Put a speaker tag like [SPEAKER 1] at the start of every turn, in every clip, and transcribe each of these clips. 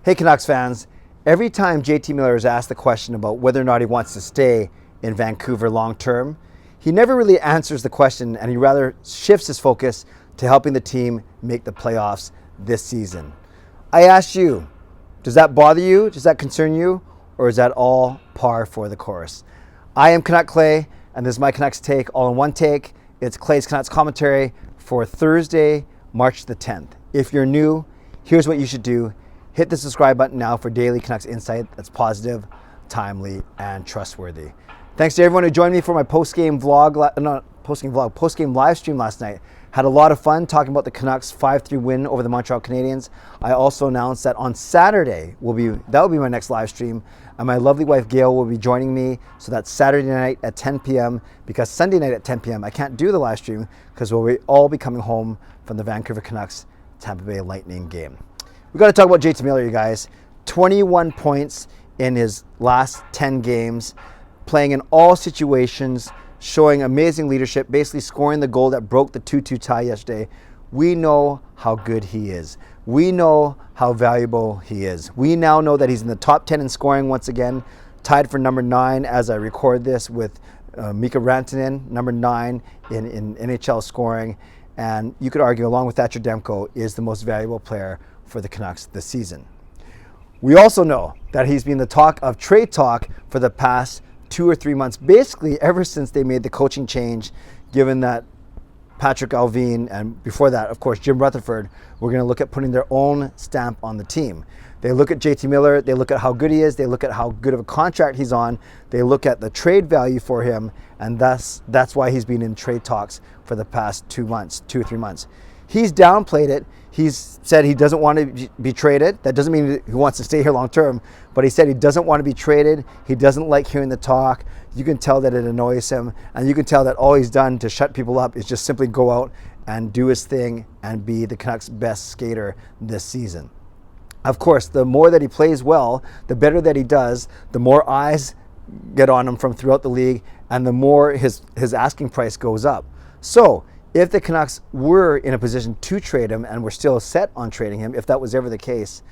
[SPEAKER 1] Hey Canucks fans, every time JT Miller is asked the question about whether or not he wants to stay in Vancouver long term, he never really answers the question, and he rather shifts his focus to helping the team make the playoffs this season. I ask you, does that bother you? Does that concern you? Or is that all par for the course? I am Canuck Clay, and this is my Canucks take, all in one take. It's Clay's Canucks commentary for Thursday, March the 10th. If you're new, here's what you should do. Hit the subscribe button now for daily Canucks insight that's positive, timely, and trustworthy. Thanks to everyone who joined me for my post-game live stream last night. Had a lot of fun talking about the Canucks' 5-3 win over the Montreal Canadiens. I also announced that on Saturday will be my next live stream, and my lovely wife Gail will be joining me. So that's Saturday night at 10 p.m. because Sunday night at 10 p.m. I can't do the live stream because we'll all be coming home from the Vancouver Canucks Tampa Bay Lightning game. We got to talk about JT Miller, you guys. 21 points in his last 10 games, playing in all situations, showing amazing leadership, basically scoring the goal that broke the 2-2 tie yesterday. We know how good he is. We know how valuable he is. We now know that he's in the top 10 in scoring once again, tied for number 9 as I record this with Mika Rantanen, number 9 in NHL scoring. And you could argue, along with Thatcher Demko, is the most valuable player for the Canucks this season. We also know that he's been the talk of trade talk for the past 2 or 3 months, basically ever since they made the coaching change, given that Patrick Allvin and before that, of course, Jim Rutherford were going to look at putting their own stamp on the team. They look at JT Miller, they look at how good he is, they look at how good of a contract he's on, they look at the trade value for him, and that's why he's been in trade talks for the past 2 or 3 months. He's downplayed it. He's said he doesn't want to be traded. That doesn't mean he wants to stay here long term, but he said he doesn't want to be traded. He doesn't like hearing the talk. You can tell that it annoys him, and you can tell that all he's done to shut people up is just simply go out and do his thing and be the Canucks' best skater this season. Of course, the more that he plays well, the better that he does, the more eyes get on him from throughout the league, and the more his asking price goes up. So if the Canucks were in a position to trade him, and we're still set on trading him, if that was ever the case,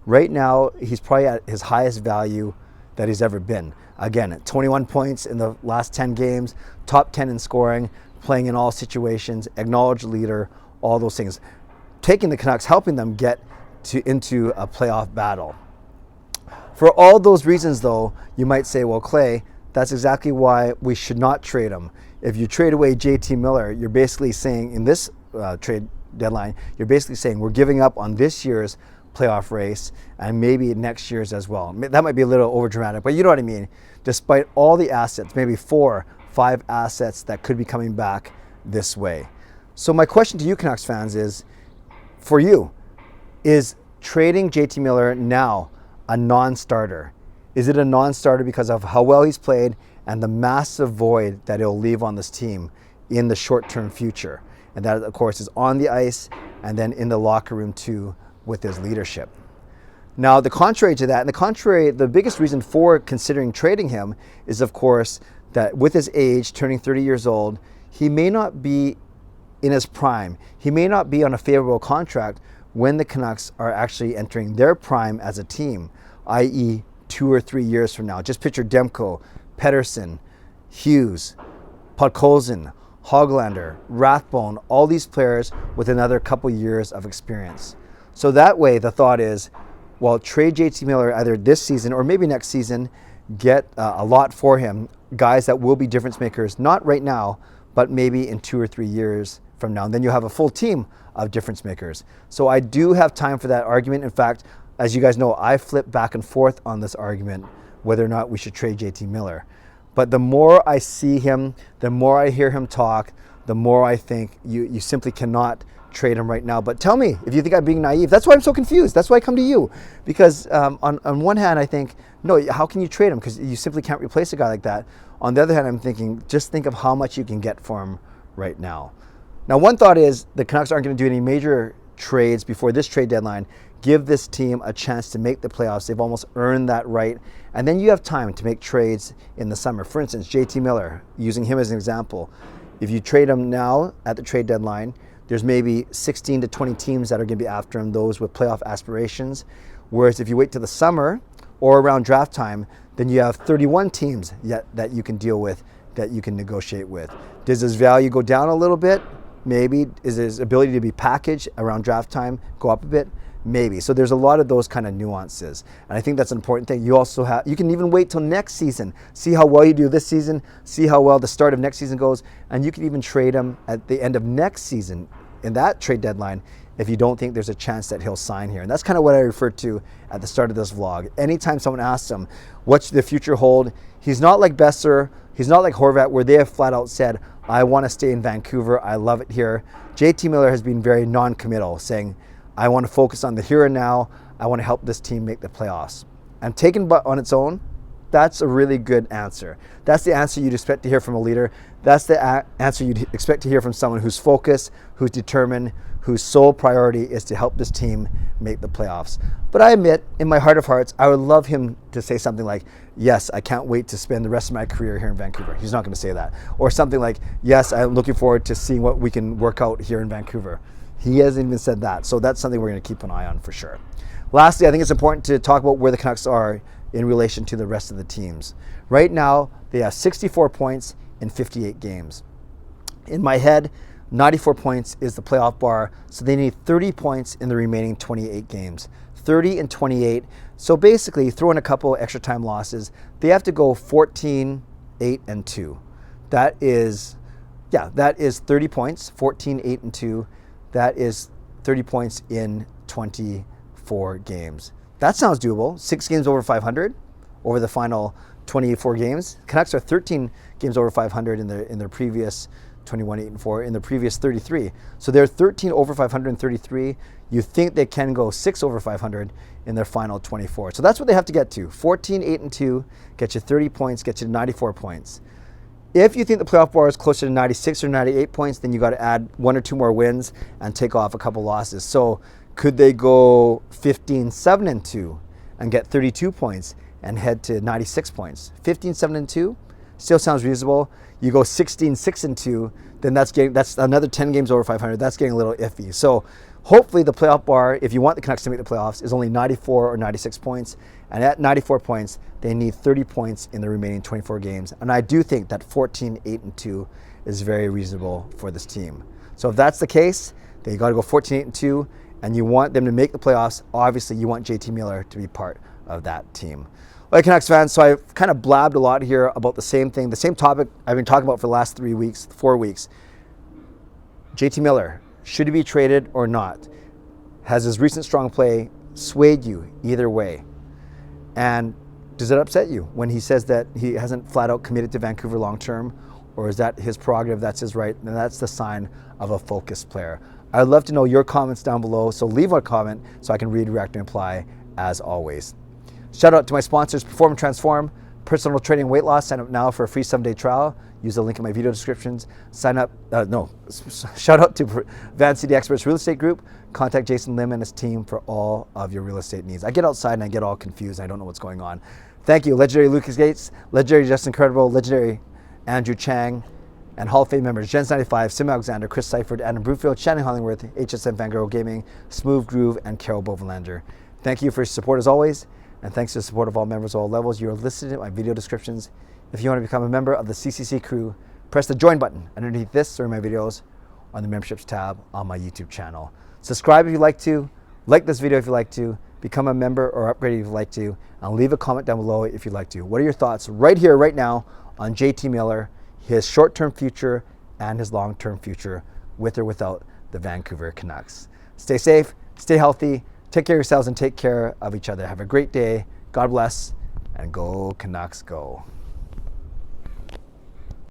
[SPEAKER 1] right now he's probably at his highest value that he's ever been. Again, 21 points in the last 10 games, top 10 in scoring, playing in all situations, acknowledged leader, all those things. Taking the Canucks, helping them get into a playoff battle. For all those reasons, though, you might say, well, Clay, that's exactly why we should not trade him. If you trade away JT Miller, you're basically saying in this trade deadline, you're basically saying we're giving up on this year's playoff race and maybe next year's as well. That might be a little overdramatic, but you know what I mean. Despite all the assets, maybe 4, 5 assets that could be coming back this way. So my question to you Canucks fans is, for you, is trading JT Miller now a non-starter? Is it a non-starter because of how well he's played and the massive void that he'll leave on this team in the short-term future? And that, of course, is on the ice and then in the locker room too with his leadership. Now, the contrary to that, the biggest reason for considering trading him is, of course, that with his age, turning 30 years old, he may not be in his prime. He may not be on a favorable contract when the Canucks are actually entering their prime as a team, i.e. 2 or 3 years from now. Just picture Demko, Pettersson, Hughes, Podkolzin, Hoglander, Rathbone, all these players with another couple years of experience. So that way, the thought is, well, trade JT Miller either this season or maybe next season, get a lot for him, guys that will be difference makers, not right now, but maybe in 2 or 3 years from now. And then you'll have a full team of difference makers. So I do have time for that argument. In fact, as you guys know, I flip back and forth on this argument, whether or not we should trade JT Miller. But the more I see him, the more I hear him talk, the more I think you simply cannot trade him right now. But tell me if you think I'm being naive. That's why I'm so confused. That's why I come to you. Because on one hand, I think, no, how can you trade him? Because you simply can't replace a guy like that. On the other hand, I'm thinking, just think of how much you can get for him right now. Now, one thought is the Canucks aren't going to do any major trades before this trade deadline. Give this team a chance to make the playoffs. They've almost earned that right. And then you have time to make trades in the summer. For instance, JT Miller, using him as an example. If you trade him now at the trade deadline, there's maybe 16 to 20 teams that are going to be after him, those with playoff aspirations. Whereas if you wait till the summer or around draft time, then you have 31 teams yet that you can deal with, that you can negotiate with. Does his value go down a little bit? Maybe. Is his ability to be packaged around draft time go up a bit? Maybe. So there's a lot of those kind of nuances. And I think that's an important thing. You also have, you can even wait till next season, see how well you do this season, see how well the start of next season goes, and you can even trade him at the end of next season in that trade deadline if you don't think there's a chance that he'll sign here. And that's kind of what I referred to at the start of this vlog. Anytime someone asks him, what's the future hold? He's not like Besser, he's not like Horvat, where they have flat out said, I want to stay in Vancouver, I love it here. JT Miller has been very non-committal, saying, I want to focus on the here and now. I want to help this team make the playoffs. And taken on its own, that's a really good answer. That's the answer you'd expect to hear from a leader. That's the answer you'd expect to hear from someone who's focused, who's determined, whose sole priority is to help this team make the playoffs. But I admit, in my heart of hearts, I would love him to say something like, yes, I can't wait to spend the rest of my career here in Vancouver. He's not going to say that. Or something like, yes, I'm looking forward to seeing what we can work out here in Vancouver. He hasn't even said that. So that's something we're going to keep an eye on for sure. Lastly, I think it's important to talk about where the Canucks are in relation to the rest of the teams. Right now, they have 64 points in 58 games. In my head, 94 points is the playoff bar, so they need 30 points in the remaining 28 games. 30 and 28. So basically, throw in a couple extra time losses, they have to go 14, 8, and 2. That is 30 points, 14, 8, and 2. That is 30 points in 24 games. That sounds doable. 6 games over 500 over the final 24 games. Canucks are 13 games over 500 in their previous 21, 8, and 4, in the previous 33. So they're 13 over 533. You think they can go 6 over 500 in their final 24. So that's what they have to get to. 14, 8, and 2, get you 30 points, get you to 94 points. If you think the playoff bar is closer to 96 or 98 points, then you got to add 1 or 2 more wins and take off a couple losses. So could they go 15, 7, and 2 and get 32 points and head to 96 points? 15, 7, and 2 still sounds reasonable. You go 16, 6, and 2, then that's another 10 games over 500. That's getting a little iffy. So hopefully the playoff bar, if you want the Canucks to make the playoffs, is only 94 or 96 points. And at 94 points, they need 30 points in the remaining 24 games. And I do think that 14, 8, and 2 is very reasonable for this team. So if that's the case, then you got to go 14, 8, and 2, and you want them to make the playoffs. Obviously, you want JT Miller to be part of that team. All right, Canucks fans, so I've kind of blabbed a lot here about the same thing, the same topic I've been talking about for the last 4 weeks. JT Miller, should he be traded or not? Has his recent strong play swayed you either way? And does it upset you when he says that he hasn't flat out committed to Vancouver long term? Or is that his prerogative, that's his right, and that's the sign of a focused player? I'd love to know your comments down below, so leave a comment so I can read, react, and reply as always. Shout out to my sponsors, Perform and Transform, personal training and weight loss. Sign up now for a free 7-day trial. Use the link in my video descriptions. Shout out to Van City Experts Real Estate Group. Contact Jason Lim and his team for all of your real estate needs. I get outside and I get all confused. I don't know what's going on. Thank you, legendary Lucas Gates, legendary Justin Credible, legendary Andrew Chang, and Hall of Fame members Jens 95, simalexander, Chris Seifried, Adam Broomfield, Shannon Hollingworth, HSM Van Gogh Gaming, Smooth Groove, and Carol Bovenlander. Thank you for your support as always. And thanks to the support of all members of all levels. You are listed in my video descriptions. If you want to become a member of the CCC Crew, press the join button underneath this or my videos on the memberships tab on my YouTube channel. Subscribe if you'd like to, like this video if you'd like to, become a member or upgrade if you'd like to, and leave a comment down below if you'd like to. What are your thoughts right here, right now on JT Miller, his short-term future and his long-term future with or without the Vancouver Canucks? Stay safe, stay healthy, take care of yourselves and take care of each other. Have a great day. God bless, and go Canucks go.